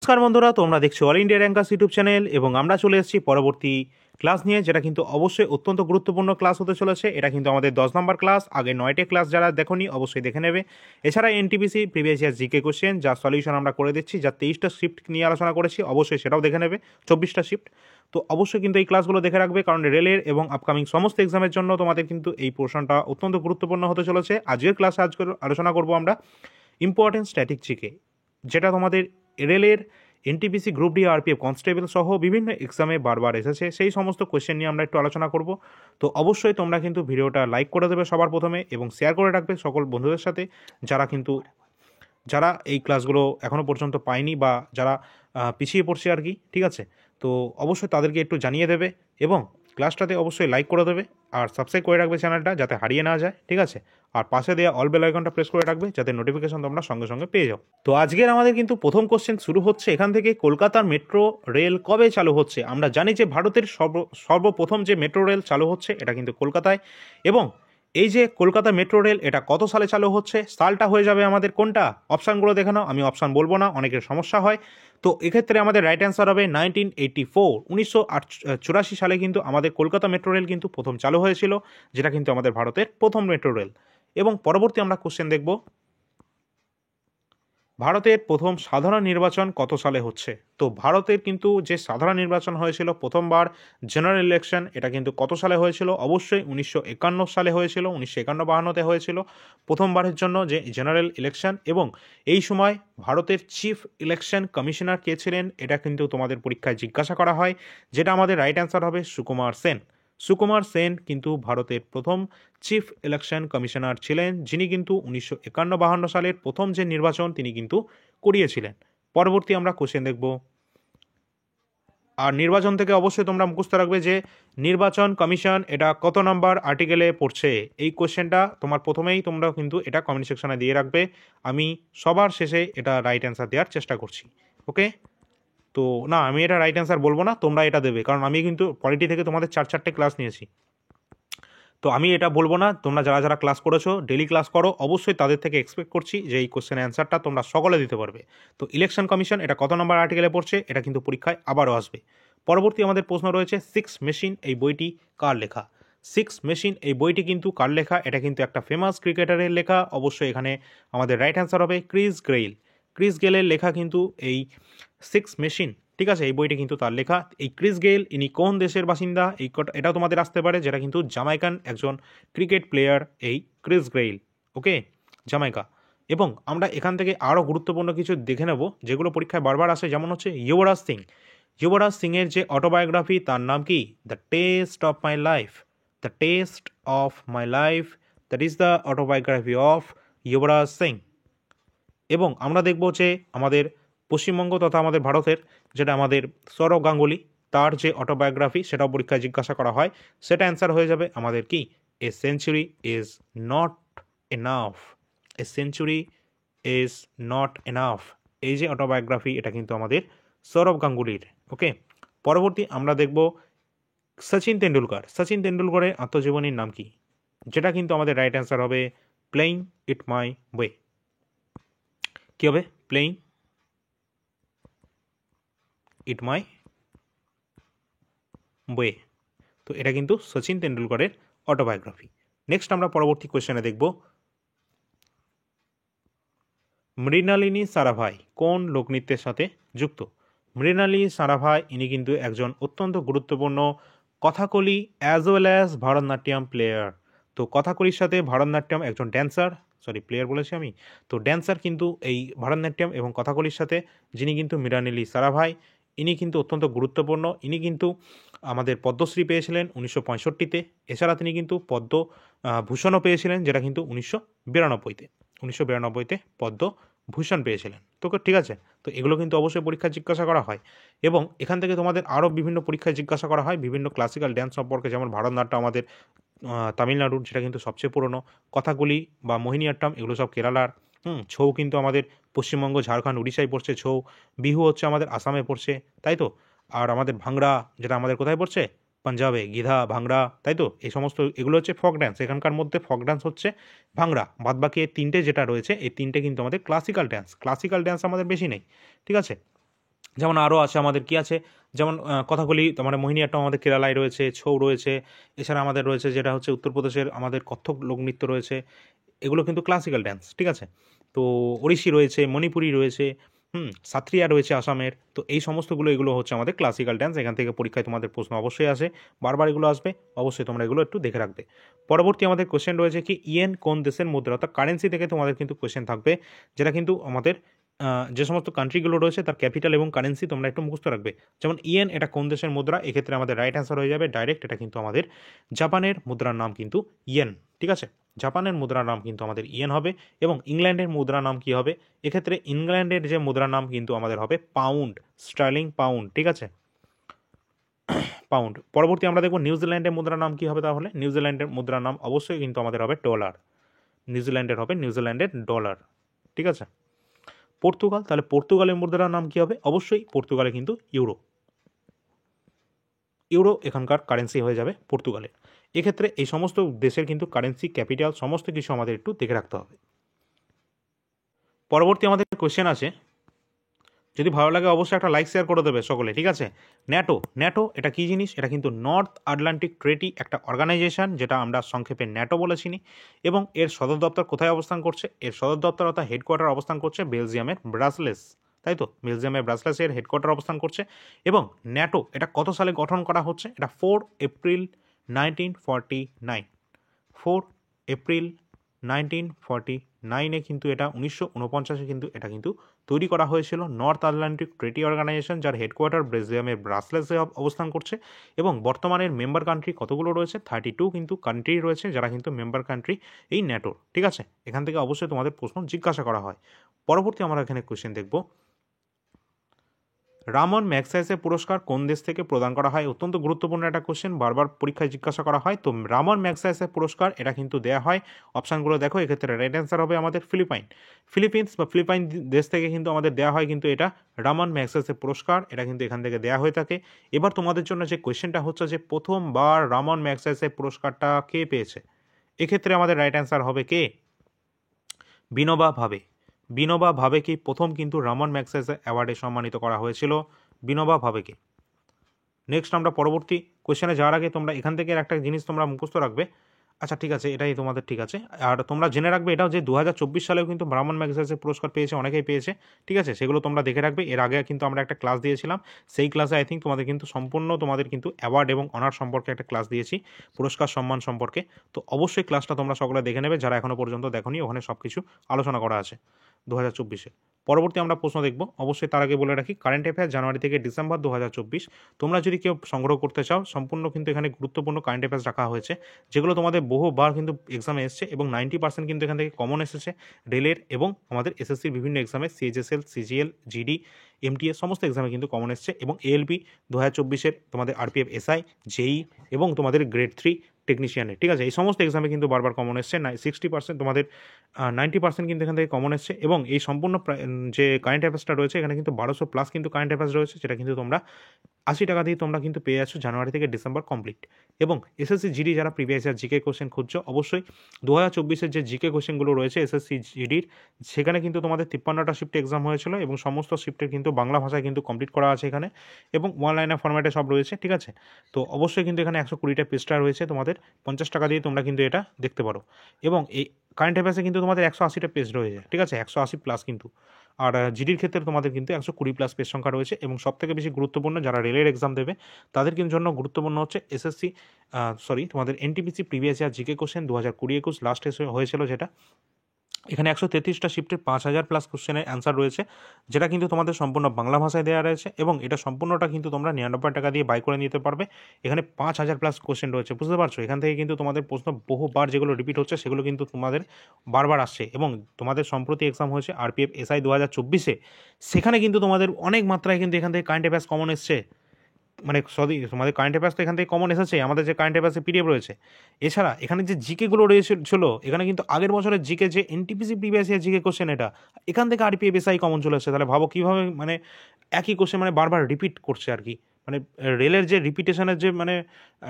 নমস্কার বন্ধুরা, তোমরা দেখছো all India rankers YouTube channel এবং আমরা চলে এসেছি পরবর্তী ক্লাস নিয়ে, যেটা কিন্তু অবশ্যই অত্যন্ত গুরুত্বপূর্ণ ক্লাস হতে চলেছে। এটা কিন্তু আমাদের 10 নম্বর ক্লাস। আগে 9টে ক্লাস যারা দেখোনি অবশ্যই দেখে নেবে। এছাড়া NTPC previous year GK question যার সলিউশন আমরা করে দিচ্ছি, যা 23টা শিফট নিয়ে আলোচনা করেছি, অবশ্যই সেটাও দেখে নেবে, 24টা শিফট। তো অবশ্যই কিন্তু এই ক্লাসগুলো দেখে রাখবে, কারণ রেলের এবং আপকামিং সমস্ত এক্সামের জন্য তোমাদের কিন্তু এই পোর্শনটা অত্যন্ত গুরুত্বপূর্ণ হতে চলেছে। আজকের ক্লাসে আলোচনা করবো আমরা ইম্পর্টেন্ট স্ট্যাটিক জিকে, যেটা তোমাদের রেলের NTPC group D RPF constable সহ বিভিন্ন এক্সামে বারবার এসেছে। সেই সমস্ত কোয়েশ্চেন নিয়ে আমরা একটু আলোচনা করব। তো অবশ্যই তোমরা কিন্তু ভিডিওটা লাইক করে দেবে সবার প্রথমে এবং শেয়ার করে রাখবে সকল বন্ধুদের সাথে, যারা এই ক্লাসগুলো এখনও পর্যন্ত পায়নি বা যারা পিছিয়ে পড়ছে আর কি। ঠিক আছে, তো অবশ্যই তাদেরকে একটু জানিয়ে দেবে এবং ক্লাসটাতে অবশ্যই লাইক করে দেবে আর সাবস্ক্রাইব করে রাখবে চ্যানেলটা, যাতে হারিয়ে না যায়। ঠিক আছে, আর পাশে দেওয়া অল বেল আইকনটা প্রেস করে রাখবে, যাতে নোটিফিকেশন তোমরা সঙ্গে সঙ্গে পেয়ে যাও। তো আজকের আমাদের কিন্তু প্রথম কোশ্চেন শুরু হচ্ছে এখান থেকে। কলকাতার মেট্রো রেল কবে চালু হচ্ছে? আমরা জানি যে ভারতের সর্বপ্রথম যে মেট্রো রেল চালু হচ্ছে এটা কিন্তু কলকাতায়। এবং এই যে কলকাতা মেট্রো রেল, এটা কত সালে চালু হচ্ছে? সালটা হয়ে যাবে আমাদের কোনটা? অপশানগুলো দেখে নাও, আমি অপশান বলবো না, অনেকের সমস্যা হয়। তো এক্ষেত্রে আমাদের রাইট অ্যান্সার হবে 1984। 1984 সালে কিন্তু আমাদের কলকাতা মেট্রো রেল কিন্তু প্রথম চালু হয়েছিল, যেটা কিন্তু আমাদের ভারতের প্রথম মেট্রো রেল। এবং পরবর্তী আমরা কোশ্চেন দেখব, ভারতের প্রথম সাধারণ নির্বাচন কত সালে হচ্ছে? তো ভারতের কিন্তু যে সাধারণ নির্বাচন হয়েছিল প্রথমবার, জেনারেল ইলেকশন, এটা কিন্তু কত সালে হয়েছিল? অবশ্যই 1951 সালে হয়েছিল। 1951-52তে হয়েছিল প্রথমবারের জন্য যে জেনারেল ইলেকশন। এবং এই সময় ভারতের চিফ ইলেকশন কমিশনার কে ছিলেন? এটা কিন্তু তোমাদের পরীক্ষায় জিজ্ঞাসা করা হয়, যেটা আমাদের রাইট অ্যান্সার হবে সুকুমার সেন। সুকুমার সেন কিন্তু ভারতের প্রথম চিফ ইলেকশন কমিশনার ছিলেন, যিনি কিন্তু 1951-52 সালের প্রথম যে নির্বাচন তিনি কিন্তু করিয়েছিলেন। পরবর্তী আমরা কোশ্চেন দেখব। আর নির্বাচন থেকে অবশ্যই তোমরা মুখস্থ রাখবে যে নির্বাচন কমিশন এটা কত নম্বর আর্টিকেলে পড়ছে। এই কোশ্চেনটা তোমার প্রথমেই তোমরা কিন্তু এটা কমেন্ট সেকশনে দিয়ে রাখবে। আমি সবার শেষে এটা রাইট অ্যান্সার দেওয়ার চেষ্টা করছি। ওকে, তো না, আমি এটা রাইট অ্যান্সার বলবো না, তোমরা এটা দেবে, কারণ আমি কিন্তু পলিটি থেকে তোমাদের 4-4টে ক্লাস নিয়েছি। তো আমি এটা বলবো না। তোমরা যারা যারা ক্লাস করেছো, ডেলি ক্লাস করো, অবশ্যই তাদের থেকে এক্সপেক্ট করছি যে এই কোশ্চেনের অ্যান্সারটা তোমরা সকলে দিতে পারবে। তো ইলেকশন কমিশন এটা কত নম্বর আর্টিকেলে পড়ছে, এটা কিন্তু পরীক্ষায় আবারও আসবে। পরবর্তী আমাদের প্রশ্ন রয়েছে, সিক্স মেশিন এই বইটি কার লেখা? সিক্স মেশিন এই বইটি কিন্তু কার লেখা? এটা কিন্তু একটা ফেমাস ক্রিকেটারের লেখা। অবশ্যই এখানে আমাদের রাইট অ্যান্সার হবে ক্রিস গেইল। ক্রিস গেলের লেখা কিন্তু এই সিক্স মেশিন। ঠিক আছে, এই বইটি কিন্তু তার লেখা। এই ক্রিস গেইল ইনি কোন দেশের বাসিন্দা? এটাও তোমাদের আসতে পারে, যেটা কিন্তু জামাইকান একজন ক্রিকেট প্লেয়ার এই ক্রিস গেইল। ওকে, জামাইকা। এবং আমরা এখান থেকে আরও গুরুত্বপূর্ণ কিছু দেখে নেব, যেগুলো পরীক্ষায় বারবার আসে, যেমন হচ্ছে যুবরাজ সিং। যুবরাজ সিংয়ের যে অটোবায়োগ্রাফি, তার নাম কি? The test of my life. The test of my life, that is the autobiography of Yuvraj Singh. এবং আমরা দেখব যে আমাদের পশ্চিমবঙ্গ তথা আমাদের ভারতের যেটা আমাদের সৌরভ গাঙ্গুলি, তার যে অটোবায়োগ্রাফি, সেটাও পরীক্ষায় জিজ্ঞাসা করা হয়। সেটা অ্যান্সার হয়ে যাবে আমাদের কি? A century is not enough. A century is not enough, এই যে অটোবায়োগ্রাফি, এটা কিন্তু আমাদের সৌরভ গাঙ্গুলির। ওকে, পরবর্তী আমরা দেখব সচিন তেন্ডুলকর। সচিন তেন্ডুলকরের আত্মজীবনীর নাম কি? যেটা কিন্তু আমাদের রাইট অ্যান্সার হবে প্লেইং ইট মাই ওয়ে। কী হবে? Playing it my way. তো এটা কিন্তু সচিন তেন্ডুলকরের অটোবায়োগ্রাফি। নেক্সট আমরা পরবর্তী কোয়েশ্চেনে দেখব, মৃণালিনী সারাভাই কোন লোকনৃত্যের সাথে যুক্ত? মৃণালিনী সারাভাই ইনি কিন্তু একজন অত্যন্ত গুরুত্বপূর্ণ Kathakali as well as Bharatanatyam player. তো কথাকলির সাথে ভারতনাট্যম একজন ড্যান্সার, প্লেয়ার বলেছি আমি, তো ড্যান্সার কিন্তু এই ভারতনাট্যম এবং কথাকলির সাথে, যিনি কিন্তু মৃণালিনী সারাভাই, ইনি কিন্তু অত্যন্ত গুরুত্বপূর্ণ। ইনি কিন্তু আমাদের পদ্মশ্রী পেয়েছিলেন 1965-তে। এছাড়া তিনি কিন্তু পদ্মভূষণও পেয়েছিলেন, যেটা কিন্তু 1992-তে পদ্মভূষণ পেয়েছিলেন। তো ঠিক আছে, তো এগুলো কিন্তু অবশ্যই পরীক্ষায় জিজ্ঞাসা করা হয়। এবং এখান থেকে তোমাদের আরও বিভিন্ন পরীক্ষায় জিজ্ঞাসা করা হয় বিভিন্ন ক্লাসিক্যাল ড্যান্স সম্পর্কে, যেমন ভারতনাট্যম আমাদের তামিলনাড়ুর, যেটা কিন্তু সবচেয়ে পুরনো। কথাগুলি বা মোহিনীআট্টম এগুলো সব কেরালার। ছৌ কিন্তু আমাদের পশ্চিমবঙ্গ, ঝাড়খণ্ড, উড়িষ্যায় পড়ছে ছৌ। বিহু হচ্ছে আমাদের আসামে পড়ছে, তাই তো। আর আমাদের ভাংড়া, যেটা আমাদের কোথায় পড়ছে? পাঞ্জাবে, গিধা, ভাংড়া, তাই তো। এই সমস্ত এগুলো হচ্ছে ফক ড্যান্স। এখানকার মধ্যে ফক ড্যান্স হচ্ছে ভাংড়া। বাদবাকি এই তিনটে যেটা রয়েছে, এই তিনটে কিন্তু আমাদের ক্লাসিক্যাল ড্যান্স। ক্লাসিক্যাল ড্যান্স আমাদের বেশি নেই। ঠিক আছে, যেমন আরও আছে আমাদের কি আছে, যেমন কথাগুলি মানে মোহিনীআট্টম আমাদের কেরালায় রয়েছে, ছৌ রয়েছে, এছাড়া আমাদের রয়েছে যেটা হচ্ছে উত্তরপ্রদেশের আমাদের কত্থক লোকনৃত্য রয়েছে, এগুলো কিন্তু ক্লাসিক্যাল ড্যান্স, ঠিক আছে। তো ওড়িশি রয়েছে, মণিপুরি রয়েছে, সাত্রিয়া রয়েছে আসামের। তো এই সমস্তগুলো এগুলো হচ্ছে আমাদের ক্লাসিক্যাল ড্যান্স। এখান থেকে পরীক্ষায় তোমাদের প্রশ্ন অবশ্যই আসে, বারবার এগুলো আসবে, অবশ্যই তোমরা এগুলো একটু দেখে রাখবে। পরবর্তী আমাদের কোশ্চেন রয়েছে কি ইয়েন কোন দেশের মুদ্রা, অর্থাৎ কারেন্সি থেকে তোমাদের কিন্তু কোশ্চেন থাকবে, যেটা কিন্তু আমাদের যে সমস্ত কান্ট্রিগুলো রয়েছে তার ক্যাপিটাল এবং কারেন্সি তোমরা একটু মুখস্থ রাখবে। যেমন ইয়েন এটা কোন দেশের মুদ্রা, এক্ষেত্রে আমাদের রাইট অ্যান্সার হয়ে যাবে ডাইরেক্ট, এটা কিন্তু আমাদের জাপানের মুদ্রার নাম কিন্তু ইয়েন, ঠিক আছে। জাপানের মুদ্রার নাম কিন্তু আমাদের ইয়েন হবে। এবং ইংল্যান্ডের মুদ্রার নাম কি হবে, এক্ষেত্রে ইংল্যান্ডের যে মুদ্রার নাম কিন্তু আমাদের হবে পাউন্ড, স্টার্লিং পাউন্ড, ঠিক আছে, পাউন্ড। পরবর্তী আমরা দেখব নিউজিল্যান্ডের মুদ্রার নাম কি হবে, তাহলে নিউজিল্যান্ডের মুদ্রার নাম অবশ্যই কিন্তু আমাদের হবে ডলার, নিউজিল্যান্ডের হবে নিউজিল্যান্ডের ডলার, ঠিক আছে। পর্তুগাল, তাহলে পর্তুগালের মুদ্রার নাম কি হবে, অবশ্যই পর্তুগালে কিন্তু ইউরো, ইউরো এখানকার কারেন্সি হয়ে যাবে পর্তুগালের। এক্ষেত্রে এই সমস্ত দেশের কিন্তু কারেন্সি, ক্যাপিটাল সমস্ত কিছু আমাদের একটু দেখে রাখতে হবে। পরবর্তী আমাদের কোশ্চেন আছে, যদি ভালো লাগে অবশ্যই একটা লাইক শেয়ার করে দেবে সকলে, ঠিক আছে। ন্যাটো, ন্যাটো এটা কী জিনিস, এটা কিন্তু নর্থ আটলান্টিক ট্রেটি একটা অর্গানাইজেশন, যেটা আমরা সংক্ষেপে ন্যাটো বলে চিনি। এবং এর সদর দপ্তর কোথায় অবস্থান করছে, এর সদর দপ্তর অর্থাৎ হেডকোয়ার্টার অবস্থান করছে বেলজিয়ামের ব্রাসেলস, তাই তো, বেলজিয়ামের ব্রাসেলসের হেডকোয়ার্টার অবস্থান করছে। এবং ন্যাটো এটা কত সালে গঠন করা হচ্ছে, এটা 4 এপ্রিল 1949, 4 এপ্রিল 1949-এ কিন্তু এটা 1949-এ কিন্তু এটা কিন্তু তৈরি করা হয়েছিল। নর্থ আটলান্টিক ট্রেটি অর্গানাইজেশন, যার হেডকোয়ার্টার বেলজিয়ামের ব্রাসেলসে অবস্থান করছে। এবং বর্তমানের মেম্বার কান্ট্রি কতগুলো রয়েছে, 32 কিন্তু কান্ট্রি রয়েছে যারা কিন্তু মেম্বার কান্ট্রি এই ন্যাটোর, ঠিক আছে। এখান থেকে অবশ্যই তোমাদের প্রশ্ন জিজ্ঞাসা করা হয়। পরবর্তী আমরা এখানে কোয়েশ্চেন দেখব, রামন ম্যাগসাইসে পুরস্কার কোন দেশ থেকে প্রদান করা হয়, অত্যন্ত গুরুত্বপূর্ণ একটা কোশ্চেন, বারবার পরীক্ষায় জিজ্ঞাসা করা হয়। তো রামন ম্যাগসাইসে পুরস্কার এটা কিন্তু দেওয়া হয়, অপশানগুলো দেখো, এক্ষেত্রে রাইট অ্যান্সার হবে আমাদের ফিলিপিন্স বা ফিলিপাইন দেশ থেকে কিন্তু আমাদের দেওয়া হয় কিন্তু এটা রামন ম্যাগসাইসে পুরস্কার, এটা কিন্তু এখান থেকে দেওয়া হয়ে থাকে। এবার তোমাদের জন্য যে কোয়েশ্চেনটা হচ্ছে যে প্রথমবার রামন ম্যাগসাইসে পুরস্কারটা কে পেয়েছে, এক্ষেত্রে আমাদের রাইট অ্যান্সার হবে কে, বিনোবা ভাবে। বিনোবা ভাবেকে প্রথম কিন্তু রামন ম্যাগসাইসে অ্যাওয়ার্ডে সম্মানিত করা হয়েছিল, বিনোবা ভাবেকে। নেক্সট আমরা পরবর্তী কোয়েশ্চেনে যাওয়ার আগে তোমরা এখান থেকে একটা জিনিস তোমরা মুখস্থ রাখবে, আচ্ছা ঠিক আছে, এটাই তোমাদের ঠিক আছে। আর তোমরা জেনে রাখবে এটাও যে 2024 সালেও কিন্তু রামন ম্যাগসাইসের পুরস্কার পেয়েছে, অনেকেই পেয়েছে, ঠিক আছে, সেগুলো তোমরা দেখে রাখবে। এর আগে কিন্তু আমরা একটা ক্লাস দিয়েছিলাম, সেই ক্লাসে আই থিঙ্ক তোমাদের কিন্তু সম্পূর্ণ তোমাদের কিন্তু অ্যাওয়ার্ড এবং অনার সম্পর্কে একটা ক্লাস দিয়েছি, পুরস্কার সম্মান সম্পর্কে। তো অবশ্যই ক্লাসটা তোমরা সকলে দেখে নেবে, যারা এখনও পর্যন্ত দেখোনি, ওখানে সব কিছু আলোচনা করা আছে 2024-এ। পরবর্তী আমরা প্রশ্ন দেখব, অবশ্যই তার আগে বলে রাখি কারেন্ট অ্যাফেয়ার জানুয়ারি থেকে ডিসেম্বর 2024, তোমরা যদি কেউ সংগ্রহ করতে চাও, সম্পূর্ণ কিন্তু এখানে গুরুত্বপূর্ণ কারেন্ট অ্যাফেয়ার্স রাখা হয়েছে, যেগুলো তোমাদের বহুবার কিন্তু এক্সামে এসছে এবং 90% কিন্তু এখান থেকে কমন এসেছে রেলের এবং আমাদের এসএসসির বিভিন্ন এক্সামে, সিএইচএসএল, সিজিএল, জিডি, এমটিএস সমস্ত এক্সামে কিন্তু কমন এসছে। এবং এএলপি 2024-এর তোমাদের আরপিএফ এসআই, জেই এবং তোমাদের গ্রেড 3 টেকনিশিয়ানের, ঠিক আছে, এই সমস্ত এক্সামে কিন্তু বারবার কমন এসছে, 60% তোমাদের 90% কিন্তু এখান থেকে কমন এসছে। এবং এই সম্পূর্ণ যে কারেন্ট অ্যাফেয়ার্সটা রয়েছে এখানে কিন্তু 1200+ কিন্তু কারেন্ট অ্যাফেয়ার্স রয়েছে, যেটা কিন্তু তোমরা 80 টাকা দিয়ে তোমরা কিন্তু পেয়ে যাচ্ছ জানুয়ারি থেকে ডিসেম্বর কমপ্লিট। এবং এসএসসি জিডি যারা প্রিভিয়াস ইয়ার জিকে কোশ্চেন খুঁজছো, অবশ্যই 2024-এর যে জিকে কোশ্চেনগুলো রয়েছে এসএসসি জিডির, সেখানে কিন্তু তোমাদের 53টা শিফটে এক্সাম হয়েছিল এবং সমস্ত শিফটের কিন্তু বাংলা ভাষায় কিন্তু কমপ্লিট করা আছে এখানে, এবং ওয়ান লাইনার ফরম্যাটে সব রয়েছে, ঠিক আছে। তো অবশ্যই কিন্তু এখানে 120টা পৃষ্ঠা রয়েছে, তোমাদের 50 টাকা দিয়ে তোমরা কিন্তু এটা দেখতে পারো। এবং এই কারেন্ট অ্যাফেয়ার্সে কিন্তু তোমাদের 180টা পেজ রয়েছে, ঠিক আছে, 180+ কিন্তু। আর জিডির ক্ষেত্রে তোমাদের কিন্তু 120+ পেজ সংখ্যা রয়েছে। এবং সবথেকে বেশি গুরুত্বপূর্ণ যারা রেলের এক্সাম দেবে তাদের কিন্তু জন্য গুরুত্বপূর্ণ হচ্ছে এসএসসি তোমাদের NTPC previous year GK question 2020-21 last হয়েছিল, যেটা এখানে 133টা শিফটের 5000+ কোশ্চেনের অ্যান্সার রয়েছে, যেটা কিন্তু তোমাদের সম্পূর্ণ বাংলা ভাষায় দেওয়া রয়েছে। এবং এটা সম্পূর্ণটা কিন্তু তোমরা 99 টাকা দিয়ে বাই করে নিতে পারবে। এখানে 5000+ কোশ্চেন রয়েছে, বুঝতে পারছো, এখান থেকে কিন্তু তোমাদের প্রশ্ন বহুবার যেগুলো রিপিট হচ্ছে সেগুলো কিন্তু তোমাদের বারবার আসছে। এবং তোমাদের সম্প্রতি এক্সাম হয়েছে আরপিএফ এসআই 2024-এ, সেখানে কিন্তু তোমাদের অনেক মাত্রায় কিন্তু এখান থেকে কারেন্ট অ্যাফেয়ার্স কমন এসছে, মানে তোমাদের কারেন্ট অ্যাফেয়ার্স তো এখান থেকে কমন এসেছে, আমাদের যে কারেন্ট অ্যাফেয়ার্সের পিডিএফ রয়েছে। এছাড়া এখানে যে জিকেগুলো রয়েছিল, এখানে কিন্তু আগের বছরের জিকে যে NTPC previous year GK question, এটা এখান থেকে আরপিএফ এসআই কমন চলে এসেছে। তাহলে ভাবো কীভাবে মানে একই কোশ্চেন মানে বারবার রিপিট করছে আর কি, মানে রেলের যে রিপিটেশনের যে মানে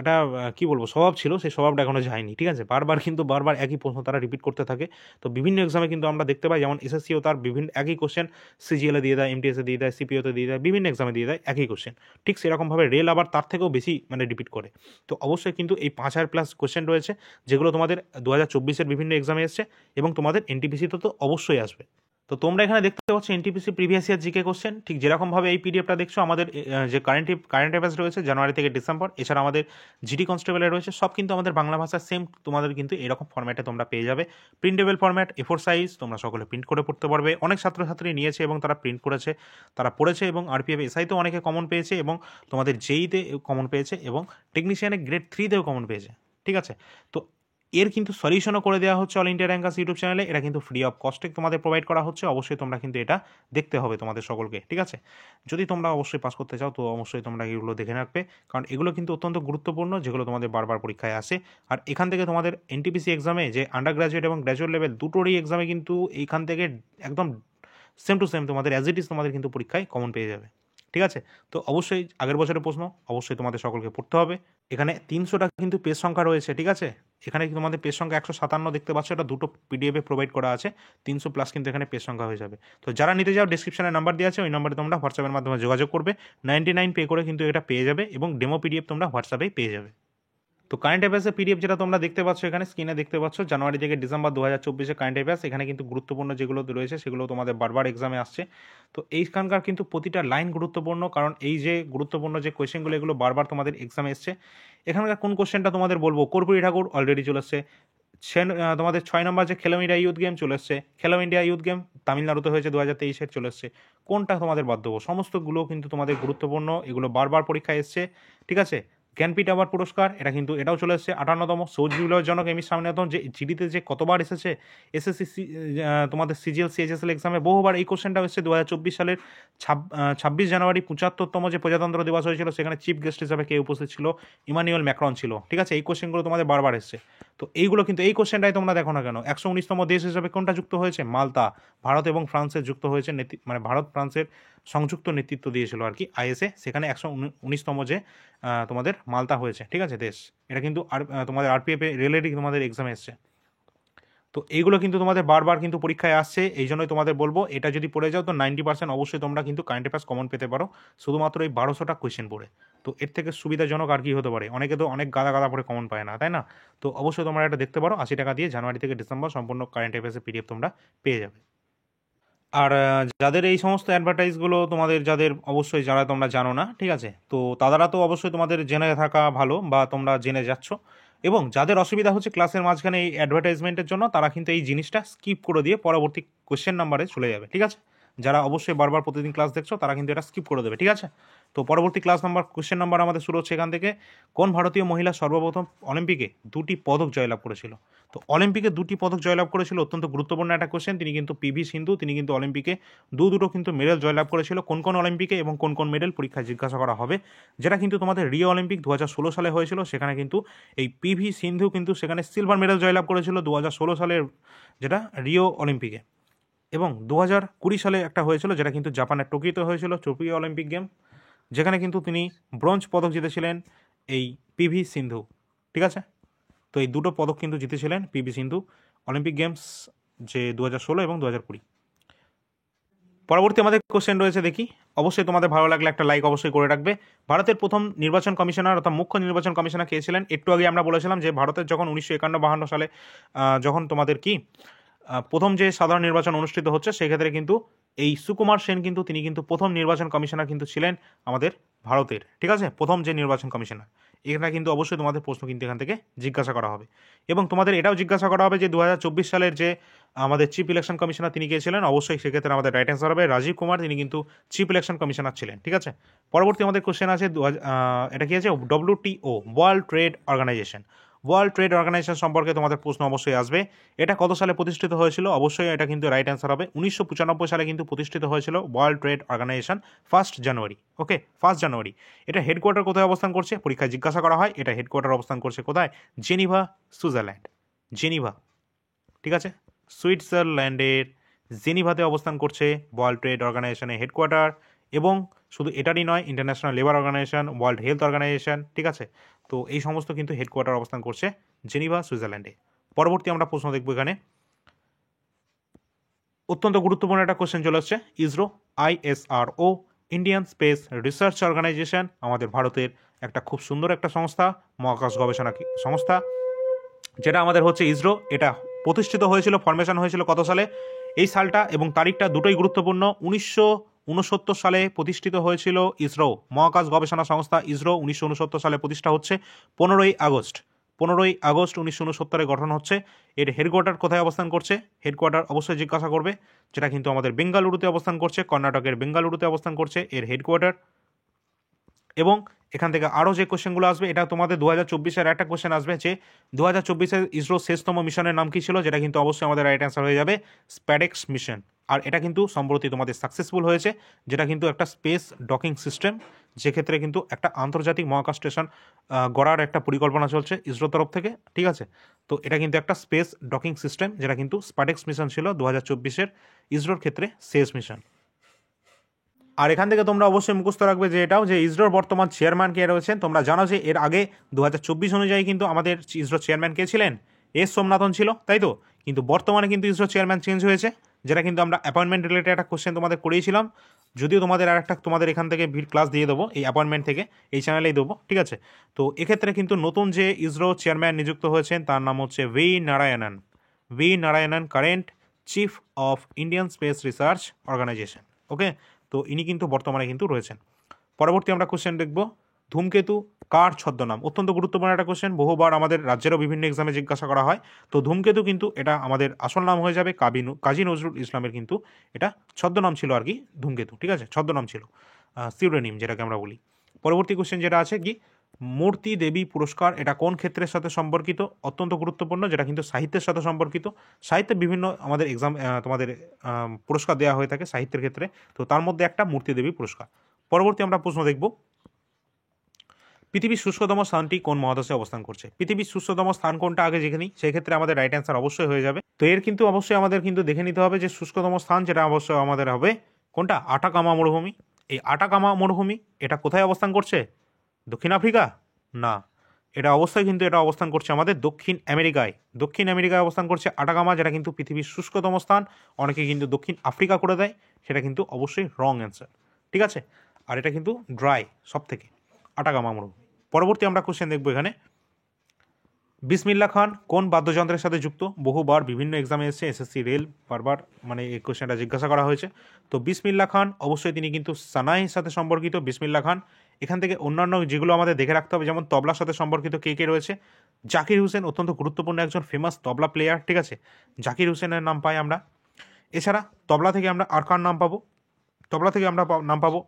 একটা কী বলবো স্বভাব ছিল, সেই স্বভাবটা এখনও যায়নি। ঠিক আছে, বারবার একই প্রশ্ন তারা রিপিট করতে থাকে। তো বিভিন্ন এক্সামে কিন্তু আমরা দেখতে পাই, যেমন এসএসসিও তার বিভিন্ন একই কোশ্চেন সিজিএলে দিয়ে দেয়, এমটিএসে দিয়ে দেয়, সিপিওতে দিয়ে দেয়, বিভিন্ন এক্সামে দিয়ে দেয় একই কোশ্চেন। ঠিক সেরকমভাবে রেল আবার তার থেকেও বেশি মানে রিপিট করে। তো অবশ্যই কিন্তু এই 5000+ কোশ্চেন রয়েছে, যেগুলো তোমাদের 2024-এর বিভিন্ন এক্সামে এসছে এবং তোমাদের এনটিপিসিতে তো অবশ্যই আসবে। তো তোমরা এখানে দেখতে পাচ্ছ NTPC previous year GK question, ঠিক যেরকমভাবে এই পিডিএফটা দেখছো আমাদের যে কারেন্ট অ্যাফেয়ার্স রয়েছে জানুয়ারি থেকে ডিসেম্বর, এছাড়া আমাদের জিডি কনস্টেবলের রয়েছে, সব কিন্তু আমাদের বাংলা ভাষা সেম তোমাদের কিন্তু এরকম ফরম্যাটে তোমরা পেয়ে যাবে। প্রিন্টেবল ফরম্যাট, A4 সাইজ, তোমরা সকলে প্রিন্ট করে পড়তে পারবে। অনেক ছাত্রছাত্রী নিয়েছে এবং তারা প্রিন্ট করেছে, তারা পড়েছে, এবং আরপিএফ এসআইতে অনেকে কমন পেয়েছে, এবং তোমাদের জেইতে কমন পেয়েছে, এবং টেকনিশিয়ানে গ্রেড 3তেও কমন পেয়েছে। ঠিক আছে, তো এর কিন্তু সলিউশনও করে দেওয়া হচ্ছে অল ইন্ডিয়া র্যাঙ্কার্স ইউটিউব চ্যানেলে। এটা কিন্তু ফ্রি অফ কস্টে তোমাদের প্রোভাইড করা হচ্ছে। অবশ্যই তোমরা কিন্তু এটা দেখতে হবে তোমাদের সকলকে। ঠিক আছে, যদি তোমরা অবশ্যই পাস করতে চাও তো অবশ্যই তোমরা এগুলো দেখে রাখবে, কারণ এগুলো কিন্তু অত্যন্ত গুরুত্বপূর্ণ, যেগুলো তোমাদের বারবার পরীক্ষায় আসে। আর এখান থেকে তোমাদের এনটিপিসি এক্সামে যে আন্ডার গ্রাজুয়েট এবং গ্র্যাজুয়েট লেভেল দুটোরই এক্সামে কিন্তু এইখান থেকে একদম সেম টু সেম তোমাদের অ্যাজ ইট ইজ তোমাদের কিন্তু পরীক্ষায় কমন পেয়ে যাবে। ঠিক আছে, তো অবশ্যই আগের বছরের প্রশ্ন অবশ্যই তোমাদের সকলকে পড়তে হবে। এখানে 300টা কিন্তু পেজ সংখ্যা রয়েছে। ঠিক আছে, এখানে তোমাদের পেজ সংখ্যা 157 দেখতে পাচ্ছ, এটা দুটো পিডিএফে প্রোভাইড করা আছে। 300+ কিন্তু এখানে পেজ সংখ্যা হয়ে যাবে। তো যারা নিতে যাও ডিসক্রিপশনে নাম্বার দেওয়া আছে, ওই নাম্বারে তোমরা হোয়াটসঅ্যাপের মাধ্যমে যোগাযোগ করবে। 99 পে করে কিন্তু এটা পেয়ে যাবে, এবং ডেমো পিডিএফ তোমরা হোয়াটসঅ্যাপেই পেয়ে যাবে। তো কারেন্ট অ্যাফেয়ার্সের পিডিএফ যেটা তোমরা দেখতে পাচ্ছ এখানে স্ক্রিনে দেখতে পাচ্ছ, জানুয়ারি থেকে ডিসেম্বর 2024 কারেন্ট অ্যাফেয়ার্স, এখানে কিন্তু গুরুত্বপূর্ণ যেগুলো রয়েছে সেগুলো তোমাদের বারবার এক্সামে আসছে। তো এইখানকার কিন্তু প্রতিটা লাইন গুরুত্বপূর্ণ, কারণ এই যে গুরুত্বপূর্ণ যে কোয়েশ্চেনগুলো এগুলো বারবার তোমাদের এক্সামে এসছে। এখানকার কোন কোশ্চেনটা তোমাদের বলবো, কর্পূরী ঠাকুর অলরেডি চলে এসছে। তোমাদের 6 নম্বর যে খেলো ইন্ডিয়া ইউথ গেম চলে এসছে, খেলো ইন্ডিয়া ইউথ গেম তামিলনাড়ুতে হয়েছে 2023 চলে এসছে। কোনটা তোমাদের বাদ দেবো, সমস্তগুলো কিন্তু তোমাদের গুরুত্বপূর্ণ, এগুলো বারবার পরীক্ষায় এসছে। ঠিক আছে, জ্ঞানপীঠ অ্যাওয়ার্ড পুরস্কার, এটা কিন্তু এটাও চলে এসেছে 58তম। সৌজ বিপ্লবজনক এম স্বামীনাথন, যে জিডিতে যে কতবার এসেছে, এসএসসি তোমাদের সিজিএল সিএইচএসএল এক্সামে বহুবার এই কোশ্চেনটাও এসেছে। 2024 সালের 26 জানুয়ারি 75তম যে প্রজাতন্ত্র দিবস হয়েছিল, সেখানে চিফ গেস্ট হিসাবে কে উপস্থিত ছিল, ইমানুয়েল ম্যাক্রন ছিল। ঠিক আছে, এই কোশ্চেনগুলো তোমাদের বারবার এসছে। তো এইগুলো কিন্তু এই কোশ্চেনটাই তোমরা দেখো না কেন, 119তম দেশ হিসাবে কোনটা যুক্ত হয়েছে, মালতা। ভারত এবং ফ্রান্সের যুক্ত হয়েছে, মানে ভারত ফ্রান্সের সংযুক্ত নেতৃত্ব দিয়েছিল আর কি আইএসএ, সেখানে 119তম যে তোমাদের মালতা হয়েছে। ঠিক আছে, দেশ, এটা কিন্তু তোমাদের আরপিএফ রেলেরই তোমাদের এক্সামে এসছে। তো এইগুলো কিন্তু তোমাদের বারবার কিন্তু পরীক্ষায় আসছে, এই জন্যই তোমাদের বলবো এটা যদি পড়ে যাও তো 90% অবশ্যই তোমরা কিন্তু কারেন্ট অ্যাফেয়ার্স কমন পেতে পারো, শুধুমাত্র এই 1200টা কোয়েশ্চেন পড়ে। তো এর থেকে সুবিধাজনক আর কি হতে পারে, অনেকে তো অনেক গাদা গাদা পড়ে কমন পায় না, তাই না? তো অবশ্যই তোমরা এটা দেখতে পারো, 80 টাকা দিয়ে জানুয়ারি থেকে ডিসেম্বর সম্পূর্ণ কারেন্ট অ্যাফেয়ার্সের পিডিএফ তোমরা পেয়ে যাবে। আর যাদের এই সমস্ত অ্যাডভার্টাইজগুলো তোমাদের, যাদের অবশ্যই যারা তোমরা জানো না, ঠিক আছে, তো তারা তো অবশ্যই তোমাদের জেনে থাকা ভালো, বা তোমরা জেনে যাচ্ছ। এবং যাদের অসুবিধা হচ্ছে ক্লাসের মাঝখানে এই অ্যাডভার্টাইজমেন্টের জন্য, তারা কিন্তু এই জিনিসটা স্কিপ করে দিয়ে পরবর্তী কোশ্চেন নাম্বারে চলে যাবে। ঠিক আছে, যারা অবশ্যই বারবার প্রতিদিন ক্লাস দেখছো তারা কিন্তু এটা স্কিপ করে দেবে। ঠিক আছে, তো পরবর্তী কোশ্চেন নাম্বার আমাদের শুরু হচ্ছে এখান থেকে। কোন ভারতীয় মহিলা সর্বপ্রথম অলিম্পিকে 2টি পদক জয়লাভ করেছিল? তো অলিম্পিকে 2টি পদক জয়লাভ করেছিল, অত্যন্ত গুরুত্বপূর্ণ একটা কোশ্চেন। তিনি কিন্তু পিভি সিন্ধু, তিনি কিন্তু অলিম্পিকে দুটো কিন্তু মেডেল জয়লাভ করেছিল। কোন কোন অলিম্পিকে এবং কোন কোন মেডেল পরীক্ষায় জিজ্ঞাসা করা হবে, যেটা কিন্তু তোমাদের রিও অলিম্পিক 2016 সালে হয়েছিল। সেখানে কিন্তু এই পিভি সিন্ধু কিন্তু সেখানে সিলভার মেডেল জয়লাভ করেছিল 2016 সালের যেটা রিও অলিম্পিকে। এবং 2020 সালে একটা হয়েছিল, যেটা কিন্তু জাপানের টোকিওতে হয়েছিল, টোকিও অলিম্পিক গেম, যেখানে কিন্তু তিনি ব্রোঞ্জ পদক জিতেছিলেন এই পিভি সিন্ধু। ঠিক আছে, তো এই দুটো পদক কিন্তু জিতেছিলেন পিভি সিন্ধু অলিম্পিক গেমস, যে 2016 এবং 2020। পরবর্তী আমাদের কোশ্চেন রয়েছে, দেখি। অবশ্যই তোমাদের ভালো লাগলে একটা লাইক অবশ্যই করে রাখবে। ভারতের প্রথম নির্বাচন কমিশনার অর্থাৎ মুখ্য নির্বাচন কমিশনার কে ছিলেন? একটু আগে আমরা বলেছিলাম যে ভারতের যখন 1951-52 সালে যখন তোমাদের কি প্রথম যে সাধারণ নির্বাচন অনুষ্ঠিত হচ্ছে, সেক্ষেত্রে কিন্তু এই সুকুমার সেন কিন্তু তিনি কিন্তু প্রথম নির্বাচন কমিশনার কিন্তু ছিলেন আমাদের ভারতের। ঠিক আছে, প্রথম যে নির্বাচন কমিশনার। এটা কিন্তু অবশ্যই তোমাদের প্রশ্ন কিন্তু এখান থেকে জিজ্ঞাসা করা হবে, এবং তোমাদের এটাও জিজ্ঞাসা করা হবে যে 2024 সালের যে আমাদের চিফ ইলেকশন কমিশনার তিনি কে ছিলেন। অবশ্যই সেক্ষেত্রে আমাদের রাইট অ্যান্সার হবে রাজীব কুমার, তিনি কিন্তু চিফ ইলেকশন কমিশনার ছিলেন। ঠিক আছে, পরবর্তী আমাদের কোশ্চেন আছে এটা কি আছে, WTO world trade organization. World trade organization সম্পর্কে তোমাদের প্রশ্ন অবশ্যই আসবে। এটা কত সালে প্রতিষ্ঠিত হয়েছিল? অবশ্যই এটা কিন্তু রাইট অ্যান্সার হবে 1995 সালে কিন্তু প্রতিষ্ঠিত হয়েছিল ওয়ার্ল্ড ট্রেড অর্গানাইজেশন 1 জানুয়ারি। ওকে, 1 জানুয়ারি। এটা হেডকোয়ার্টার কোথায় অবস্থান করছে? পরীক্ষায় জিজ্ঞাসা করা হয়। এটা হেডকোয়ার্টার অবস্থান করছে কোথায়? Geneva, Switzerland. জেনিভা, ঠিক আছে, সুইজারল্যান্ডের জেনিভাতে অবস্থান করছে ওয়ার্ল্ড ট্রেড অর্গানাইজেশনের হেডকোয়ার্টার। এবং শুধু এটারই নয়, international labour organization, world health organization, ঠিক আছে। তো এই সমস্ত কিন্তু হেডকোয়ার্টার অবস্থান করছে জেনিভা, সুইজারল্যান্ডে। পরবর্তী আমরা প্রশ্ন দেখব এখানে, অত্যন্ত গুরুত্বপূর্ণ একটা কোশ্চেন চলে আসছে। ISRO, ISRO, Indian space research organization, আমাদের ভারতের একটা খুব সুন্দর একটা সংস্থা, মহাকাশ গবেষণা সংস্থা, যেটা আমাদের হচ্ছে ইসরো। এটা প্রতিষ্ঠিত হয়েছিল, ফরমেশন হয়েছিল কত সালে? এই সালটা এবং তারিখটা দুটোই গুরুত্বপূর্ণ। 1969 সালে প্রতিষ্ঠিত হয়েছিল ইসরো, মহাকাশ গবেষণা সংস্থা ইসরো 1969 সালে প্রতিষ্ঠা হচ্ছে। 15ই আগস্ট 1969 গঠন হচ্ছে। এর হেডকোয়ার্টার কোথায় অবস্থান করছে? হেডকোয়ার্টার অবশ্যই জিজ্ঞাসা করবে, যেটা কিন্তু আমাদের বেঙ্গালুরুতে অবস্থান করছে, কর্ণাটকের বেঙ্গালুরুতে অবস্থান করছে এর হেডকোয়ার্টার। এবং এখান থেকে আরও যে কোশ্চেনগুলো আসবে, এটা তোমাদের 2024-এর একটা কোশ্চেন আসবে যে 2024-এর ইসরোর শেষতম মিশনের নাম কী ছিল, যেটা কিন্তু অবশ্যই আমাদের রাইট অ্যান্সার হয়ে যাবে স্প্যাডেক্স মিশন। আর এটা কিন্তু সম্প্রতি তোমাদের সাকসেসফুল হয়েছে, যেটা কিন্তু একটা স্পেস ডকিং সিস্টেম, যেক্ষেত্রে কিন্তু একটা আন্তর্জাতিক মহাকাশ স্টেশন গড়ার একটা পরিকল্পনা চলছে ইসরোর তরফ থেকে, ঠিক আছে। তো এটা কিন্তু একটা স্পেস ডকিং সিস্টেম, যেটা কিন্তু স্প্যাডেক্স মিশন ছিল 2024-এর ইসরোর ক্ষেত্রে শেষ মিশন। আর এখান থেকে তোমরা অবশ্যই মুখস্থ রাখবে যে এটাও, যে ইসরোর বর্তমান চেয়ারম্যান কে রয়েছেন। তোমরা জানো যে এর আগে 2024 অনুযায়ী কিন্তু আমাদের ইসরোর চেয়ারম্যান কে ছিলেন? এস সোমনাথন ছিল, তাই তো। কিন্তু বর্তমানে কিন্তু ইসরোর চেয়ারম্যান চেঞ্জ হয়েছে, যেটা কিন্তু আমরা অ্যাপয়েন্টমেন্ট রিলেটেড একটা কোশ্চেন তোমাদের করিয়েছিলাম। যদিও তোমাদের আর একটা তোমাদের এখান থেকে ক্লাস দিয়ে দেবো এই অ্যাপয়েন্টমেন্ট থেকে, এই চ্যানেলেই দেবো, ঠিক আছে। তো এক্ষেত্রে কিন্তু নতুন যে ইসরো চেয়ারম্যান নিযুক্ত হয়েছেন তার নাম হচ্ছে V Narayanan, current chief of Indian space research organisation. Okay, তো ইনি কিন্তু বর্তমানে কিন্তু রয়েছেন। পরবর্তী আমরা কোশ্চেন দেখব, ধূমকেতু কার ছদ্মনাম? অত্যন্ত গুরুত্বপূর্ণ একটা কোশ্চেন, বহুবার আমাদের রাজ্যেরও বিভিন্ন এক্সামে জিজ্ঞাসা করা হয়। তো ধূমকেতু কিন্তু এটা আমাদের আসল নাম হয়ে যাবে কাজী নজরুল ইসলামের কিন্তু এটা ছদ্মনাম ছিল আর কি, ধূমকেতু, ঠিক আছে, ছদ্মনাম ছিল, সিউডোনিম যেটাকে আমরা বলি। পরবর্তী কোশ্চেন যেটা আছে কি, মূর্তি দেবী পুরস্কার এটা কোন ক্ষেত্রের সাথে সম্পর্কিত? অত্যন্ত গুরুত্বপূর্ণ, যেটা কিন্তু সাহিত্যের সাথে সম্পর্কিত। সাহিত্যে বিভিন্ন আমাদের এক্সাম তোমাদের পুরস্কার দেওয়া হয়ে থাকে সাহিত্যের ক্ষেত্রে, তো তার মধ্যে একটা মূর্তি দেবী পুরস্কার। পরবর্তী আমরা প্রশ্ন দেখব, পৃথিবীর শুষ্কতম স্থানটি কোন মহাদেশে অবস্থান করছে? পৃথিবীর শুষ্কতম স্থান কোনটা আগে দেখে নিই, সেক্ষেত্রে আমাদের রাইট অ্যান্সার অবশ্যই হয়ে যাবে। তো এর কিন্তু অবশ্যই আমাদের কিন্তু দেখে নিতে হবে যে শুষ্কতম স্থান, যেটা অবশ্যই আমাদের হবে কোনটা? আটাকামা মরুভূমি। এই আটাকামা মরুভূমি এটা কোথায় অবস্থান করছে? দক্ষিণ আফ্রিকা? না, এটা অবশ্যই কিন্তু এটা অবস্থান করছে আমাদের দক্ষিণ আমেরিকায়। দক্ষিণ আমেরিকায় অবস্থান করছে আটাকামা, যেটা কিন্তু পৃথিবীর শুষ্কতম স্থান। অনেকে কিন্তু দক্ষিণ আফ্রিকা করে দেয়, সেটা কিন্তু অবশ্যই রং অ্যান্সার, ঠিক আছে। আর এটা কিন্তু ড্রাই সব থেকে, আটাকামা মরুভূমি। পরবর্তী আমরা কোশ্চেন দেখবো এখানে, বিসমিল্লাহ খান কোন বাদ্যযন্ত্রের সাথে যুক্ত? বহুবার বিভিন্ন এক্সামে এসেছে, এসএসসি রেল বারবার মানে এই কোশ্চেনটা জিজ্ঞাসা করা হয়েছে। তো বিসমিল্লাহ খান অবশ্যই তিনি কিন্তু সানাইয়ের সাথে সম্পর্কিত, বিসমিল্লাহ খান। এখান থেকে অন্যান্য যেগুলো আমাদের দেখে রাখতে হবে, যেমন তবলার সাথে সম্পর্কিত কে কে রয়েছে? জাকির হুসেন, অত্যন্ত গুরুত্বপূর্ণ একজন ফেমাস তবলা প্লেয়ার, ঠিক আছে, জাকির হুসেনের নাম পাই আমরা। এছাড়া তবলা থেকে আমরা আর কার নাম পাবো? তবলা থেকে আমরা নাম পাবো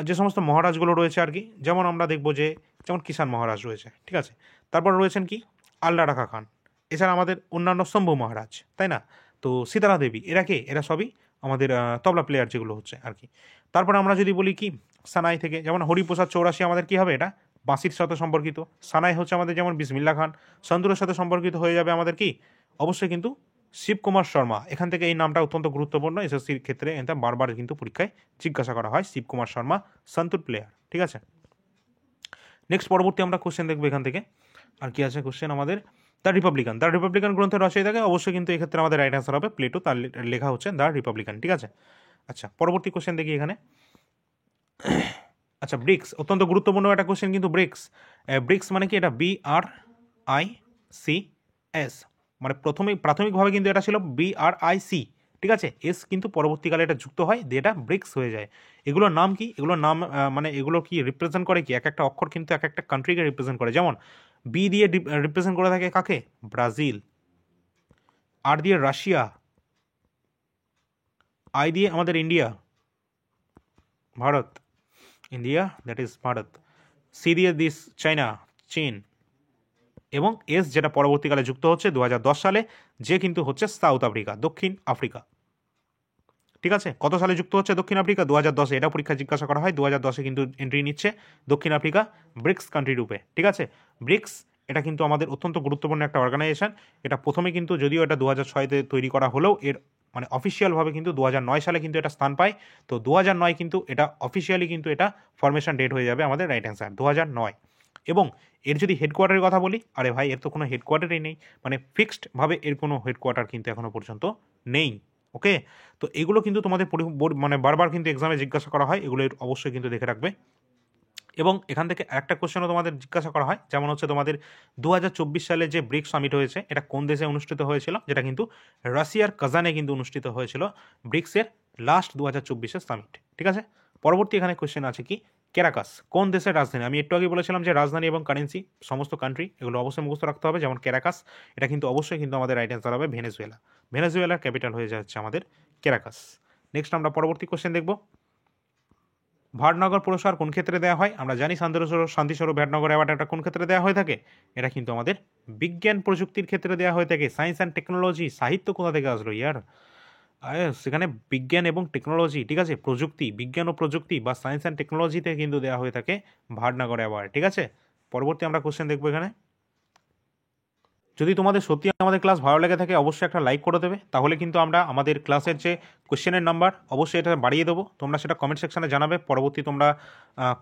যে সমস্ত মহারাজগুলো রয়েছে আর কি, যেমন আমরা দেখবো যে যেমন কিষাণ মহারাজ রয়েছে, ঠিক আছে। তারপর রয়েছেন কি আল্লাহ রাখা খান। এছাড়া আমাদের অন্যান্য শম্ভু মহারাজ, তাই না? তো সীতারা দেবী, এরা কে? এরা সবই আমাদের তবলা প্লেয়ার যেগুলো হচ্ছে আর কি। তারপরে আমরা যদি বলি কি সানাই থেকে, যেমন হরিপ্রসাদ চৌরাশি আমাদের কি হবে? এটা বাঁশির সাথে সম্পর্কিত। সানাই হচ্ছে আমাদের যেমন বিসমিল্লাহ খান। সন্তুরের সাথে সম্পর্কিত হয়ে যাবে আমাদের কি অবশ্যই কিন্তু শিবকুমার শর্মা। এখান থেকে এই নামটা অত্যন্ত গুরুত্বপূর্ণ, এসএসসির ক্ষেত্রে এটা বারবার কিন্তু পরীক্ষায় জিজ্ঞাসা করা হয়, শিবকুমার শর্মা সন্তুর প্লেয়ার, ঠিক আছে। নেক্সট পরবর্তী আমরা কোশ্চেন দেখবো এখান থেকে, আর কি আছে কোশ্চেন আমাদের, দ্য রিপাবলিকান গ্রন্থের রচয়িতাকে? অবশ্যই কিন্তু এক্ষেত্রে আমাদের রাইট অ্যান্সার হবে প্লেটো, তার লেখা হচ্ছে দ্য রিপাবলিকান, ঠিক আছে। আচ্ছা, পরবর্তী কোশ্চেন দেখি এখানে। আচ্ছা, ব্রিক্স অত্যন্ত গুরুত্বপূর্ণ একটা কোশ্চেন কিন্তু। ব্রিক্স মানে কি? এটা BRICS, মানে প্রাথমিকভাবে কিন্তু এটা ছিল BRIC, ঠিক আছে। এস কিন্তু পরবর্তীকালে এটা যুক্ত হয় দিয়ে এটা ব্রিক্স হয়ে যায়। এগুলোর নাম কি? এগুলোর নাম মানে এগুলো কি রিপ্রেজেন্ট করে কি? এক একটা অক্ষর কিন্তু এক একটা কান্ট্রিকে রিপ্রেজেন্ট করে। যেমন বি দিয়ে রিপ্রেজেন্ট করে থাকে কাকে? ব্রাজিল। আর দিয়ে রাশিয়া। আই দিয়ে আমাদের India, Bharat, India, that is Bharat. C দিয়ে দিস চায়না, চীন। এবং এস যেটা পরবর্তীকালে যুক্ত হচ্ছে 2010 সালে, যে কিন্তু হচ্ছে সাউথ আফ্রিকা, দক্ষিণ আফ্রিকা, ঠিক আছে। কত সালে যুক্ত হচ্ছে দক্ষিণ আফ্রিকা? 2010-এ। এটা পরীক্ষা জিজ্ঞাসা করা হয়, 2010-এ কিন্তু এন্ট্রি নিচ্ছে দক্ষিণ আফ্রিকা ব্রিক্স কান্ট্রি রূপে, ঠিক আছে। ব্রিক্স এটা কিন্তু আমাদের অত্যন্ত গুরুত্বপূর্ণ একটা অর্গানাইজেশন। এটা প্রথমে কিন্তু, যদিও এটা 2006-তে তৈরি করা হলেও, এর মানে অফিসিয়ালভাবে কিন্তু 2009 সালে কিন্তু এটা স্থান পায়। তো 2009 কিন্তু এটা অফিসিয়ালি কিন্তু এটা ফরমেশন ডেট হয়ে যাবে আমাদের রাইট অ্যান্সার 2009। এবং এর যদি হেডকোয়ার্টারের কথা বলি, আরে ভাই এর তো কোনো হেডকোয়ার্টারই নেই, মানে ফিক্সডভাবে এর কোনো হেডকোয়ার্টার কিন্তু এখনো পর্যন্ত নেই। ওকে, তো এগুলো কিন্তু তোমাদের মানে বারবার কিন্তু এক্সামে জিজ্ঞাসা করা হয়, এগুলো অবশ্যই কিন্তু দেখে রাখবে। এবং এখান থেকে একটা কোশ্চেনও তোমাদের জিজ্ঞাসা করা হয়, যেমন হচ্ছে তোমাদের 2024 সালে যে ব্রিক্স সামিট হয়েছে এটা কোন দেশে অনুষ্ঠিত হয়েছিল, যেটা কিন্তু রাশিয়ার কাজানে কিন্তু অনুষ্ঠিত হয়েছিল ব্রিক্সের লাস্ট 2024-এর সামিট। ঠিক আছে, পরবর্তী এখানে কোশ্চেন আছে কি, ক্যারাকাস কোন দেশের রাজধানী? আমি একটু আগে বলেছিলাম যে রাজধানী এবং কারেন্সি সমস্ত কান্ট্রি এগুলো অবশ্যই মুখস্থ রাখতে হবে। যেমন ক্যারাকাস, এটা কিন্তু অবশ্যই কিন্তু আমাদের রাইট অ্যান্সার হবে ভেনেজুয়েলা। ভেনেজুয়েলার ক্যাপিটাল হয়ে যাচ্ছে আমাদের ক্যারাকাস। নেক্সট আমরা পরবর্তী কোশ্চেন দেখব, ভাটনগর পুরস্কার কোন ক্ষেত্রে দেওয়া হয়? আমরা জানি শান্তিস্বরূপ ভাটনগর অ্যাওয়ার্ড এটা কোন ক্ষেত্রে দেওয়া হয়ে থাকে? এটা কিন্তু আমাদের বিজ্ঞান প্রযুক্তির ক্ষেত্রে দেওয়া হয়ে থাকে। সায়েন্স অ্যান্ড টেকনোলজি, সাহিত্য কোথা থেকে আসলো ইয়ার? সেখানে বিজ্ঞান এবং টেকনোলজি, ঠিক আছে, প্রযুক্তি, বিজ্ঞান ও প্রযুক্তি বা সায়েন্স অ্যান্ড টেকনোলজিতে কিন্তু দেওয়া হয়ে থাকে ভাটনগর অ্যাওয়ার্ড। ঠিক আছে, পরবর্তী আমরা কোশ্চেন দেখবো এখানে। যদি তোমাদের সত্যি আমাদের ক্লাস ভালো লেগে থাকে অবশ্যই একটা লাইক করে দেবে, তাহলে কিন্তু আমরা আমাদের ক্লাসের যে কোশ্চেনের নাম্বার অবশ্যই এটা বাড়িয়ে দেবো। তোমরা সেটা কমেন্ট সেকশানে জানাবে। পরবর্তী তোমরা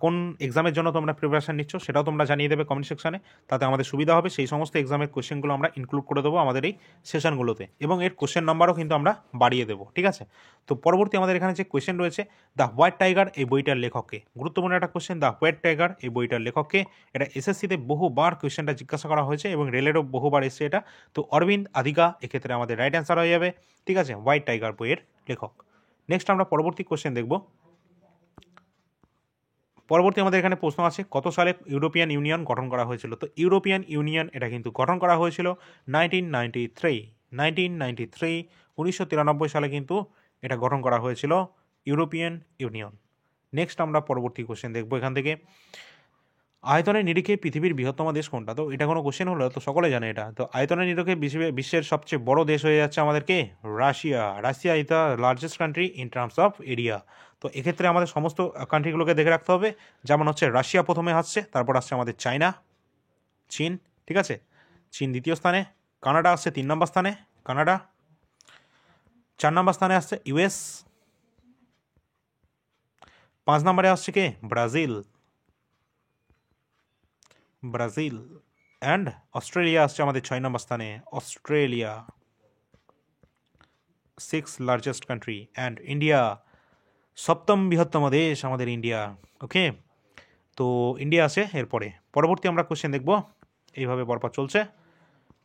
কোন এক্সামের জন্য তোমরা প্রিপারেশান নিচ্ছ সেটাও তোমরা জানিয়ে দেবে কমেন্ট সেকশানে, তাতে আমাদের সুবিধা হবে। সেই সমস্ত এক্সামের কোশ্চেনগুলো আমরা ইনক্লুড করে দেবো আমাদের এই সেশনগুলোতে, এবং এর কোশ্চেন নাম্বারও কিন্তু আমরা বাড়িয়ে দেবো। ঠিক আছে, তো পরবর্তী আমাদের এখানে যে কোশ্চেন রয়েছে, দ্য হোয়াইট টাইগার এই বইটার লেখককে, গুরুত্বপূর্ণ একটা কোশ্চেন, দ্য হোয়াইট টাইগার এই বইটার লেখককে। এটা এসএসসিতে বহুবার কোশ্চেনটা জিজ্ঞাসা করা হয়েছে এবং রেলেরও বহুবার এসছে এটা। তো অরবিন্দ আদিগা এক্ষেত্রে আমাদের রাইট অ্যান্সার হয়ে যাবে। ঠিক আছে, হোয়াইট টাইগার বইয়ের লেখক। নেক্সট আমরা পরবর্তী কোশ্চেন দেখব। পরবর্তী আমাদের এখানে প্রশ্ন আছে, কত সালে ইউরোপিয়ান ইউনিয়ন গঠন করা হয়েছিল? তো ইউরোপিয়ান ইউনিয়ন এটা কিন্তু গঠন করা হয়েছিল 1993। 1993 সালে কিন্তু এটা গঠন করা হয়েছিল ইউরোপিয়ান ইউনিয়ন। নেক্সট আমরা পরবর্তী কোশ্চেন দেখব এখান থেকে, আয়তনের নিরিখে পৃথিবীর বৃহত্তম দেশ কোনটা? তো এটা কোনো কোশ্চেন হলো? তো সকলে জানে এটা। তো আয়তনের নিরিখে বিশ্বের সবচেয়ে বড় দেশ হয়ে যাচ্ছে আমাদেরকে Russia. Russia is the largest country in terms of area. তো এক্ষেত্রে আমাদের সমস্ত কান্ট্রিগুলোকে দেখে রাখতে হবে। যেমন হচ্ছে রাশিয়া প্রথমে আসছে, তারপর আসছে আমাদের চায়না, চীন, ঠিক আছে, চীন দ্বিতীয় স্থানে, কানাডা আসছে 3 নম্বর স্থানে, কানাডা 4 নম্বর স্থানে আসছে ইউএস, 5 নম্বরে আসছে কে? ব্রাজিল, ব্রাজিল অ্যান্ড অস্ট্রেলিয়া আসছে আমাদের 6 নম্বর স্থানে, Australia 6 largest country, and India সপ্তম বৃহত্তম দেশ আমাদের ইন্ডিয়া। ওকে, তো ইন্ডিয়া আছে এরপরে। পরবর্তী আমরা কোশ্চেন দেখব, এইভাবে পরপর চলছে।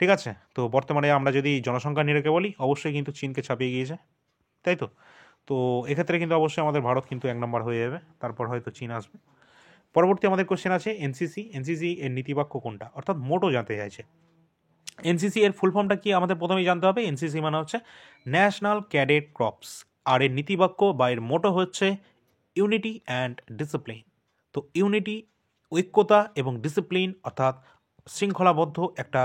ঠিক আছে, তো বর্তমানে আমরা যদি জনসংখ্যা নিরিখে বলি অবশ্যই কিন্তু চীনকে ছাপিয়ে গিয়েছে, তাই তো। তো এক্ষেত্রে কিন্তু অবশ্যই আমাদের ভারত কিন্তু 1 নম্বর হয়ে যাবে, তারপর হয়তো চীন আসবে। পরবর্তী আমাদের কোশ্চেন আছে এনসিসি। এনসিসি এর নীতিবাক্য কোনটা? অর্থাৎ মোটো জানতে চাইছে। এনসিসি এর ফুল ফর্মটা কি আমাদের প্রথমেই জানতে হবে। এনসিসি মানে হচ্ছে ন্যাশনাল ক্যাডেট ক্রপস, আর এর নীতিবাক্য বা এর মোটো হচ্ছে ইউনিটি অ্যান্ড ডিসিপ্লিন। তো ইউনিটি, ঐক্যতা এবং ডিসিপ্লিন, অর্থাৎ শৃঙ্খলাবদ্ধ একটা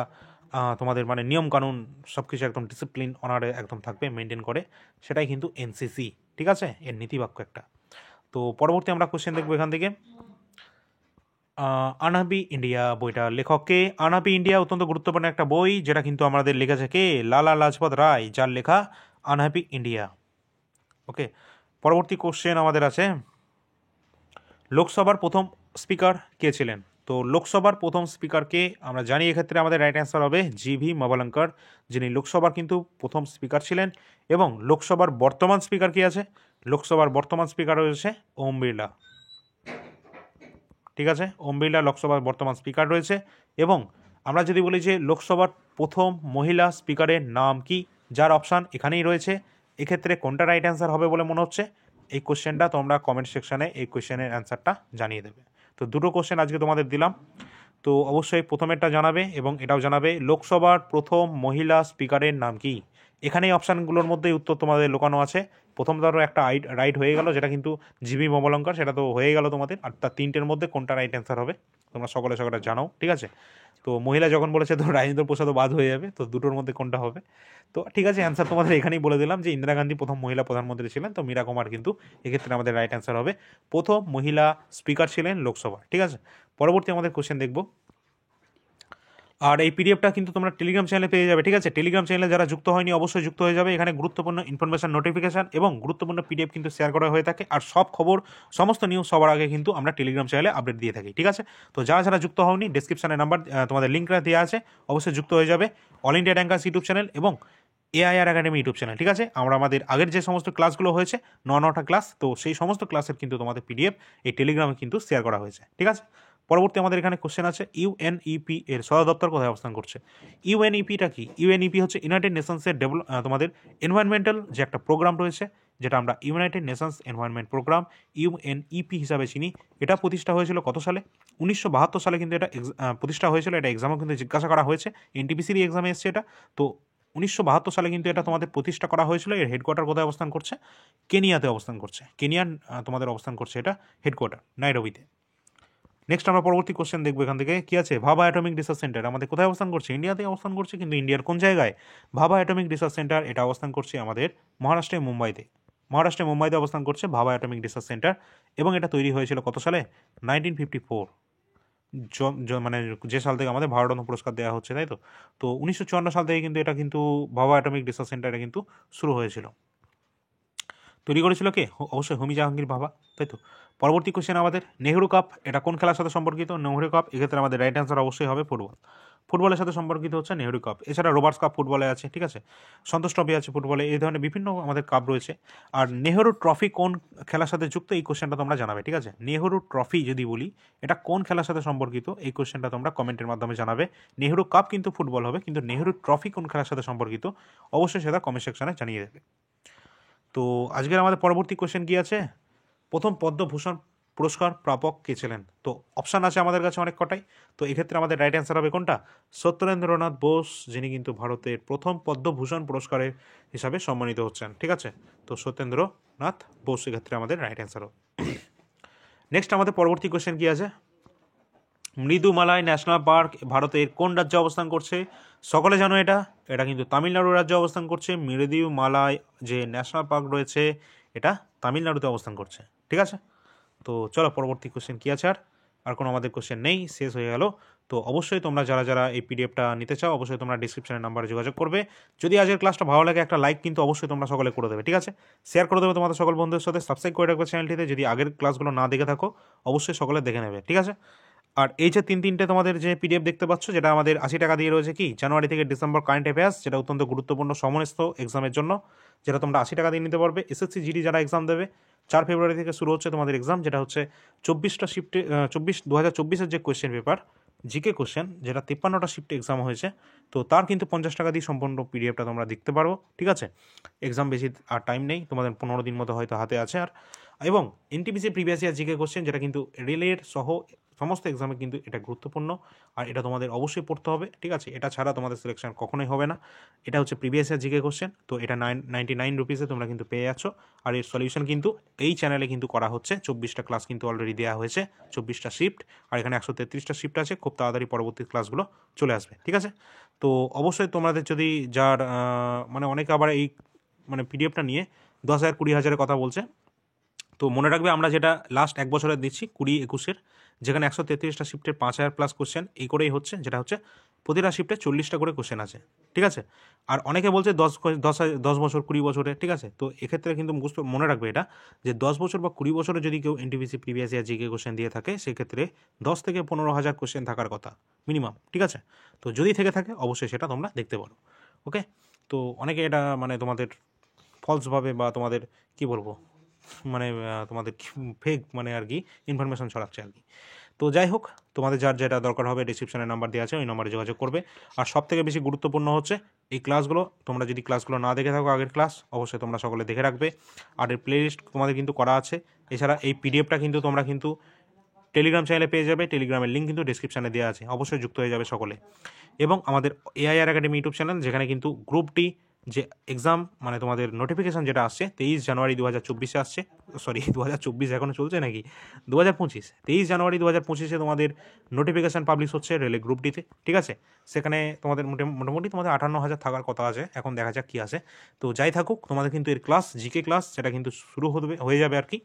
তোমাদের মানে নিয়মকানুন সব কিছু একদম ডিসিপ্লিন অনারে একদম থাকবে, মেনটেন করে, সেটাই কিন্তু এনসিসি। ঠিক আছে, এর নীতিবাক্য একটা। তো পরবর্তী আমরা কোশ্চেন দেখবো এখান থেকে, আনহাবি ইন্ডিয়া বইটার লেখককে? আনহাবি ইন্ডিয়া অত্যন্ত গুরুত্বপূর্ণ একটা বই, যেটা কিন্তু আমাদের লিখেছে কে? লালা লাজপত রায়, যার লেখা আনহাবি ইন্ডিয়া। ওকে, পরবর্তী কোশ্চেন আমাদের আছে, লোকসভার প্রথম স্পিকার কে ছিলেন? তো লোকসভার প্রথম স্পিকারকে আমরা জানি, এক্ষেত্রে আমাদের রাইট অ্যান্সার হবে জিভি মাভালঙ্কর, যিনি লোকসভার কিন্তু প্রথম স্পিকার ছিলেন। এবং লোকসভার বর্তমান স্পিকার কি আছে? লোকসভার বর্তমান স্পিকার রয়েছে ওম বিড়লা। ঠিক আছে, ওম বিড়লা লোকসভার বর্তমান স্পিকার রয়েছে। এবং আমরা যদি বলি যে লোকসভার প্রথম মহিলা স্পিকারের নাম কি, যার অপশান এখানেই রয়েছে, এক্ষেত্রে কোনটা রাইট অ্যান্সার হবে বলে মনে হচ্ছে? এই কোশ্চেনটা তোমরা কমেন্ট সেকশানে এই কোশ্চেনের অ্যান্সারটা জানিয়ে দেবে। তো দুটো কোশ্চেন আজকে তোমাদের দিলাম, তো অবশ্যই প্রথমেরটা জানাবে এবং এটাও জানাবে লোকসভার প্রথম মহিলা স্পিকারের নাম কি। এখানে এই অপশানগুলোর মধ্যেই উত্তর তোমাদের লুকানো আছে। প্রথম ধরো একটা রাইট হয়ে গেল, যেটা কিন্তু জিবি মবলঙ্কর, সেটা তো হয়ে গেল তোমাদের। আর তার 3টের মধ্যে কোনটা রাইট অ্যান্সার হবে তোমরা সকলে সকলে জানাও। ঠিক আছে, তো মহিলা যখন বলেছে তো রাজেন্দ্র প্রসাদও বাদ হয়ে যাবে, তো দুটোর মধ্যে কোনটা হবে? তো ঠিক আছে, অ্যান্সার তোমাদের এখানেই বলে দিলাম যে ইন্দিরা গান্ধী প্রথম মহিলা প্রধানমন্ত্রী ছিলেন, তো মীরা কুমার কিন্তু এক্ষেত্রে আমাদের রাইট অ্যান্সার হবে, প্রথম মহিলা স্পিকার ছিলেন লোকসভা। ঠিক আছে, পরবর্তী আমাদের কোশ্চেন দেখব, আর এই পিডিএফটা কিন্তু তোমরা টেলিগ্রাম চ্যানেলে পেয়ে যাবে, ঠিক আছে। টেলিগ্রাম চ্যানেলে যারা যুক্ত হয়নি অবশ্যই যুক্ত হয়ে যাবে। এখানে গুরুত্বপূর্ণ ইনফরমেশন, নোটিফিকেশন এবং গুরুত্বপূর্ণ পিডিএফ কিন্তু শেয়ার করা হয়ে থাকে। আর সব খবর, সমস্ত নিউজ সবার আগে কিন্তু আমরা টেলিগ্রাম চ্যানেলে আপডেট দিয়ে থাকি, ঠিক আছে। তো যারা যারা যুক্ত হওনি, ডেসক্রিপশনে নাম্বার তোমাদের লিঙ্কটা দেওয়া আছে, অবশ্যই যুক্ত হয়ে যাবে। All India rankers YouTube channel এবং এআইআর একাডেমি ইউটিউব চ্যানেল, ঠিক আছে। আমাদের আগের যে সমস্ত ক্লাসগুলো হয়েছে, 9টা ক্লাস, তো সেই সমস্ত ক্লাসের কিন্তু তোমাদের পিডিএফ এই টেলিগ্রামে কিন্তু শেয়ার করা হয়েছে, ঠিক আছে। পরবর্তী আমাদের এখানে কোশ্চেন আছে, ইউএনইপি এর সদর দপ্তর কোথায় অবস্থান করছে? ইউএনইপিটা কি? ইউএনইপি হচ্ছে ইউনাইটেড নেশনসের তোমাদের এনভায়রনমেন্টাল যে একটা প্রোগ্রাম রয়েছে, যেটা আমরা united nations environment programme UNEP হিসাবে চিনি। এটা প্রতিষ্ঠা হয়েছিল কত সালে? 1972 সালে কিন্তু এটা প্রতিষ্ঠা হয়েছিল। এটা এক্সামও কিন্তু জিজ্ঞাসা করা হয়েছে, এনটিপিসির এক্সামে এসছে এটা। তো 1972 সালে কিন্তু এটা তোমাদের প্রতিষ্ঠা করা হয়েছিল। এর হেডকোয়ার্টার কোথায় অবস্থান করছে? কেনিয়াতে অবস্থান করছে। কেনিয়ান তোমাদের অবস্থান করছে এটা হেডকোয়ার্টার নাইরোবিতে। নেক্সট আমরা পরবর্তী কোশ্চেন দেখবো এখান থেকে, কি আছে? ভাবা অ্যাটমিক রিসার্চ সেন্টার আমাদের কোথায় অবস্থান করছে? ইন্ডিয়াতে অবস্থান করছে, কিন্তু ইন্ডিয়ার কোন জায়গায়? ভাবা অ্যাটমিক রিসার্চ সেন্টার এটা অবস্থান করছে আমাদের মহারাষ্ট্রের মুম্বাইতে। মহারাষ্ট্রের মুম্বাইতে অবস্থান করছে ভাবা অ্যাটমিক রিসার্চ সেন্টার, এবং এটা তৈরি হয়েছিল কত সালে? 1954, মানে যে সাল থেকে আমাদের ভারতরত্ন পুরস্কার দেওয়া হচ্ছে, তাই তো। তো 1954 সাল থেকে কিন্তু এটা কিন্তু ভাবা অ্যাটমিক রিসার্চ সেন্টার এটা কিন্তু শুরু হয়েছিল। তৈরি করেছিল কে? অবশ্যই হোমি জাহাঙ্গীর ভাবা, তাই তো। পরবর্তী কোশ্চেন আমাদের, নেহরু কাপ এটা কোন খেলার সাথে সম্পর্কিত? নেহরু কাপ, এক্ষেত্রে আমাদের রাইট অ্যান্সার অবশ্যই হবে ফুটবল। ফুটবলের সাথে সম্পর্কিত হচ্ছে নেহরু কাপ। এছাড়া রোবার্টস কাপ ফুটবলে আছে, ঠিক আছে। সন্তোষ ট্রফি আছে ফুটবলে। এই ধরনের বিভিন্ন আমাদের কাপ রয়েছে। আর নেহরু ট্রফি কোন খেলার সাথে যুক্ত, এই কোশ্চেনটা তোমরা জানাবে, ঠিক আছে। নেহরু ট্রফি যদি বলি, এটা কোন খেলার সাথে সম্পর্কিত, এই কোশ্চেনটা তোমরা কমেন্টের মাধ্যমে জানাবে। নেহরু কাপ কিন্তু ফুটবল হবে, কিন্তু নেহরু ট্রফি কোন খেলার সাথে সম্পর্কিত অবশ্যই সেটা কমেন্ট সেকশনে জানিয়ে দেবে। তো আজকের আমাদের পরবর্তী কোশ্চেন কি আছে, প্রথম পদ্মভূষণ পুরস্কার প্রাপক কে ছিলেন? তো অপশান আছে আমাদের কাছে অনেক কটাই। তো এক্ষেত্রে আমাদের রাইট অ্যান্সার হবে কোনটা? সত্যেন্দ্রনাথ বোস, যিনি কিন্তু ভারতের প্রথম পদ্মভূষণ পুরস্কারের হিসাবে সম্মানিত হচ্ছেন, ঠিক আছে। তো সত্যেন্দ্রনাথ বোস এক্ষেত্রে আমাদের রাইট অ্যান্সার। নেক্সট আমাদের পরবর্তী কোশ্চেন কি আছে, মৃদুমালাই ন্যাশনাল পার্ক ভারতের কোন রাজ্যে অবস্থান করছে? সকলে জানো এটা, এটা কিন্তু তামিলনাড়ু রাজ্যে অবস্থান করছে। মৃদুমালাই যে ন্যাশনাল পার্ক রয়েছে, এটা তামিলনাড়ুতে অবস্থান করছে, ঠিক আছে। তো চলো পরবর্তী কোশ্চেন কি আছে, আর কোনো আমাদের কোশ্চেন নেই, শেষ হয়ে গেল। তো অবশ্যই তোমরা যারা যারা এই পিডিএফটা নিতে চাও, অবশ্যই তোমরা ডিসক্রিপশনের নাম্বারে যোগাযোগ করবে। যদি আজকের ক্লাসটা ভালো লাগে, একটা লাইক কিন্তু অবশ্যই তোমরা সকলে করে দেবে, ঠিক আছে। শেয়ার করে দেবে তোমাদের সকল বন্ধুদের সাথে, সাবস্ক্রাইব করে রাখবে চ্যানেলটিতে। যদি আগের ক্লাসগুলো না দেখে থাকো, অবশ্যই সকলে দেখে নেবে, ঠিক আছে। আর এই যে তিনটে তোমাদের যে পিডিএফ দেখতে পাচ্ছ, যেটা আমাদের 80 টাকা দিয়ে রয়েছে, কি জানুয়ারি থেকে ডিসেম্বর কারেন্ট অ্যাফেয়ার্স, যেটা অত্যন্ত গুরুত্বপূর্ণ সমস্ত এক্সামের জন্য, যেটা তোমরা 80 টাকা দিয়ে নিতে পারবে। এসএসসি জিডি যারা এক্সাম দেবে, 4 ফেব্রুয়ারি থেকে শুরু হচ্ছে তোমাদের এক্সাম, যেটা হচ্ছে 24টা শিফটে 2024-এর যে কোয়েশ্চেন পেপার জিকে কোশ্চেন, যেটা 53টা শিফটে এক্সাম হয়েছে। তো তার কিন্তু 50 টাকা দিয়ে সম্পূর্ণ পিডিএফটা তোমরা দেখতে পারো, ঠিক আছে। এক্সাম বেশি আর টাইম নেই, তোমাদের 15 দিন মতো হয়তো হাতে আছে। আর এবং NTPC previous year GK question, যেটা কিন্তু রেলের সহ সমস্ত এক্সামে কিন্তু এটা গুরুত্বপূর্ণ, আর এটা তোমাদের অবশ্যই পড়তে হবে, ঠিক আছে। এটা ছাড়া তোমাদের সিলেকশন কখনোই হবে না। এটা হচ্ছে প্রিভিয়াস ইয়ার জিকে কোশ্চেন, তো এটা 99 রুপিসে তোমরা কিন্তু পেয়ে যাচ্ছ। আর এর সলিউশন কিন্তু এই চ্যানেলে কিন্তু করা হচ্ছে। 24টা ক্লাস কিন্তু অলরেডি দেওয়া হয়েছে, 24টা শিফট, আর এখানে 133টা শিফট আছে। খুব তাড়াতাড়ি পরবর্তী ক্লাসগুলো চলে আসবে, ঠিক আছে। তো অবশ্যই তোমাদের যদি যার মানে অনেকে আবার এই মানে পিডিএফটা নিয়ে 10,000 20,000-এর কথা বলছে, তো মনে রাখবে আমরা যেটা লাস্ট এক বছরে দিচ্ছি 20-21-এর, যেখানে 133টা শিফটের 5,000 প্লাস কোশ্চেন এই করেই হচ্ছে, যেটা হচ্ছে প্রতিটা শিফটে 40টা করে কোশ্চেন আছে, ঠিক আছে। আর অনেকে বলছে 10 বছর 20 বছরে, ঠিক আছে। তো এক্ষেত্রে কিন্তু মনে রাখবে এটা, যে 10 বছর বা 20 বছরে যদি কেউ NTPC previous year GK question দিয়ে থাকে, সেক্ষেত্রে 10 থেকে 15,000 কোশ্চেন থাকার কথা মিনিমাম, ঠিক আছে। তো যদি থেকে থাকে অবশ্যই সেটা তোমরা দেখতে পারো, ওকে। তো অনেকে এটা মানে তোমাদের ফলসভাবে বা তোমাদের কি বলবো, মানে তোমাদের ফেক মানে আর কি ইনফরমেশন ছড়াচ্ছে আর কি। তো যাই হোক, তোমাদের যার যেটা দরকার হবে ডিসক্রিপশনে নাম্বার দেওয়া আছে, ওই নাম্বারে যোগাযোগ করবে। আর সব থেকে বেশি গুরুত্বপূর্ণ হচ্ছে এই ক্লাসগুলো, তোমরা যদি ক্লাসগুলো না দেখে থাকো আগের ক্লাস, অবশ্যই তোমরা সকলে দেখে রাখবে। আর এর প্লেলিস্ট তোমাদের কিন্তু করা আছে। এছাড়া এই পিডিএফটা কিন্তু তোমরা কিন্তু টেলিগ্রাম চ্যানেলে পেয়ে যাবে, টেলিগ্রামের লিঙ্ক কিন্তু ডিসক্রিপশনে দেওয়া আছে, অবশ্যই যুক্ত হয়ে যাবে সকলে। এবং আমাদের এআইআর একাডেমি ইউটিউব চ্যানেল, যেখানে কিন্তু গ্রুপ ডি যে এক্সাম মানে তোমাদের নোটিফিকেশান যেটা আসছে 23 জানুয়ারি 2024-এ আসছে, সরি 2024 এখনও চলছে নাকি, 2025, 23 জানুয়ারি 2025-এ তোমাদের নোটিফিকেশান পাবলিশ হচ্ছে রেলে গ্রুপ ডিতে, ঠিক আছে। সেখানে তোমাদের মোটামুটি তোমাদের 58,000 থাকার কথা আছে, এখন দেখা যাক কী আছে। তো যাই থাকুক, তোমাদের কিন্তু এর ক্লাস জিকে ক্লাস সেটা কিন্তু শুরু হয়ে যাবে আর কি,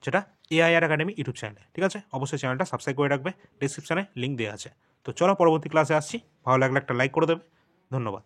যেটা এআইআর একাডেমি ইউটিউব চ্যানেলে, ঠিক আছে। অবশ্যই চ্যানেলটা সাবস্ক্রাইব করে রাখবে, ডিসক্রিপশানে লিঙ্ক দেওয়া আছে। তো চলো পরবর্তী ক্লাসে আসছি, ভালো লাগলে একটা লাইক করে দেবে। ধন্যবাদ।